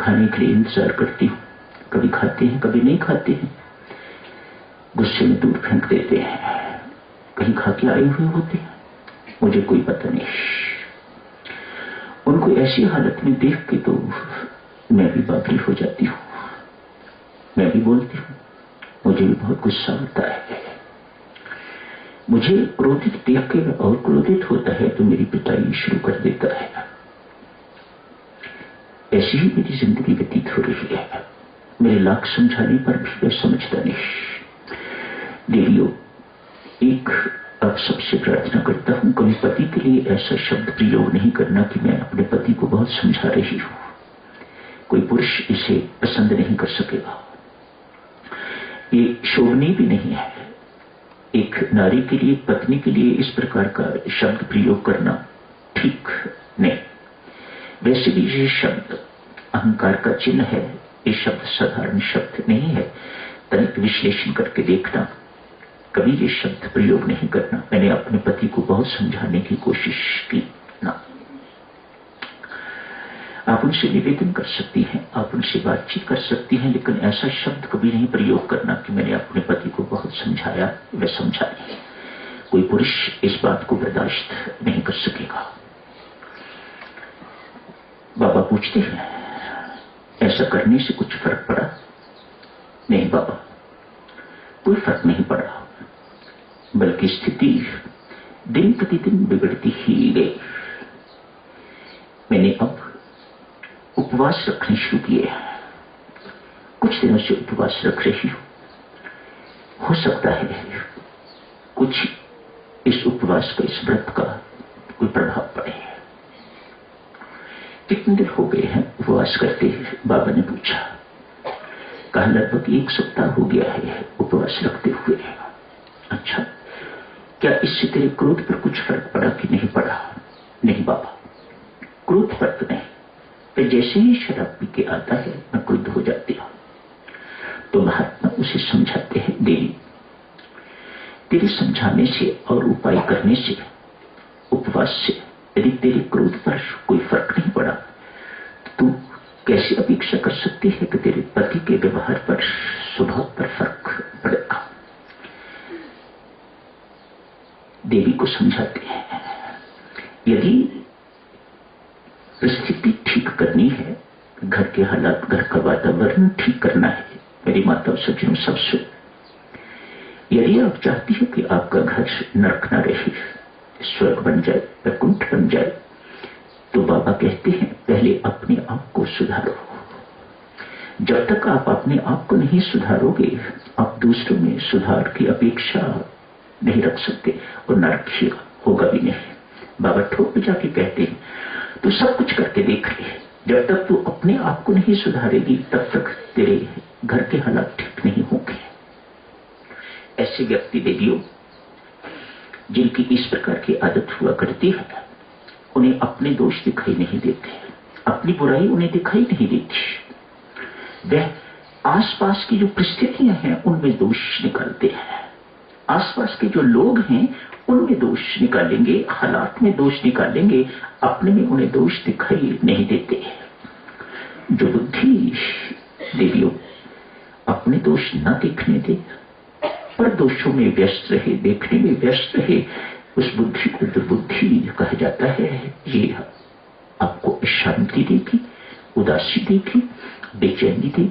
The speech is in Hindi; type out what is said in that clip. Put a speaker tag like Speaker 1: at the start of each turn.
Speaker 1: खाने के लिए इंतजार करती हूँ। कभी खाते हैं, कभी नहीं खाते हैं, गुस्से में दूर फेंक देते हैं, कहीं खा के आए हुए होते हैं, मुझे कोई पता नहीं। उनको ऐसी हालत में देख के तो मैं भी बागी हो जाती हूँ। मैं भी बोलती हूँ, मुझे भी बहुत गुस्सा होता है। मुझे क्रोधित देख के और क्रोधित होता है तो मेरी पिटाई शुरू कर देता है। ऐसी ही मेरी जिंदगी व्यतीत हो रही है। मेरे लाख समझाने पर भी मैं समझता नहीं। देवियों, एक अब सबसे प्रार्थना करता हूं, कभी पति के लिए ऐसा शब्द प्रयोग नहीं करना कि मैं अपने पति को बहुत समझा रही हूं। कोई पुरुष इसे पसंद नहीं कर सकेगा। ये शोभनीय भी नहीं है। एक नारी के लिए, पत्नी के लिए इस प्रकार का शब्द प्रयोग करना ठीक नहीं। वैसे भी ये शब्द अहंकार का चिन्ह है। ये शब्द साधारण शब्द नहीं है। तनिक विश्लेषण करके देखना, कभी ये शब्द प्रयोग नहीं करना। मैंने अपने पति को बहुत समझाने की कोशिश की ना। आप उनसे निवेदन कर सकती हैं, आप उनसे बातचीत कर सकती हैं, लेकिन ऐसा शब्द कभी नहीं प्रयोग करना कि मैंने अपने पति को बहुत समझाया व समझा नहीं। कोई पुरुष इस बात को बर्दाश्त नहीं कर सकेगा। बाबा पूछते हैं, ऐसा करने से कुछ फर्क पड़ा? नहीं बाबा, कोई फर्क नहीं पड़ा, बल्कि स्थिति दिन प्रतिदिन बिगड़ती ही गई। मैंने अब उपवास रखने शुरू किए। कुछ दिनों से उपवास रख रही हूं। हो सकता है कुछ इस उपवास का, इस व्रत का कोई प्रभाव पड़े। कितने दिन हो गए हैं उपवास करते? बाबा ने पूछा। कहा लगभग 1 सप्ताह हो गया है उपवास रखते हुए। अच्छा, क्या इससे तेरे क्रोध पर कुछ फर्क पड़ा कि नहीं पड़ा? नहीं बाबा, क्रोध पर तो नहीं। फिर जैसे ही शराब पी के आता है मैं क्रुद्ध हो जाती हूं। तो महात्मा उसे समझाते हैं, देवी तेरे समझाने से और उपाय करने से, उपवास से यदि तेरे क्रोध पर कोई फर्क नहीं पड़ा तो तू कैसे अपेक्षा कर सकती है कि तेरे पति के व्यवहार पर, स्वभाव पर फर्क पड़ेगा? देवी को समझाते हैं, यदि स्थिति ठीक करनी है, घर के हालात, घर का वातावरण ठीक करना है, मेरी माता सज्जनों सब सुन, यदि आप चाहती हो कि आपका घर नरक न रहे, स्वर्ग बन जाए, वैकुंठ बन जाए, तो बाबा कहते हैं पहले अपने आप को सुधारो। जब तक आप अपने आप को नहीं सुधारोगे, आप दूसरों में सुधार की अपेक्षा नहीं रख सकते और नरक होगा भी नहीं। बाबा ठोक पे जाके कहते हैं तू सब कुछ करके देख ले, जब तक तू अपने आप को नहीं सुधारेगी तब तक तेरे घर के हालात ठीक नहीं होंगे। ऐसे व्यक्ति देवियों जिनकी इस प्रकार की आदत हुआ करती है, उन्हें अपने दोष दिखाई नहीं देते, अपनी बुराई उन्हें दिखाई नहीं देती। वह आसपास की जो परिस्थितियां हैं उनमें दोष निकालते हैं, आसपास के जो लोग हैं उनमें दोष निकालेंगे, हालात में दोष निकालेंगे, अपने में उन्हें दोष दिखाई नहीं देते। जो बुद्धि देवियों अपने दोष न देखने दे, पर दोषों में व्यस्त रहे, देखने में व्यस्त रहे, उस बुद्धि को दुर्बुद्धि कहा जाता है। ये आपको शांति देगी, उदासी देगी, बेचैनी देगी।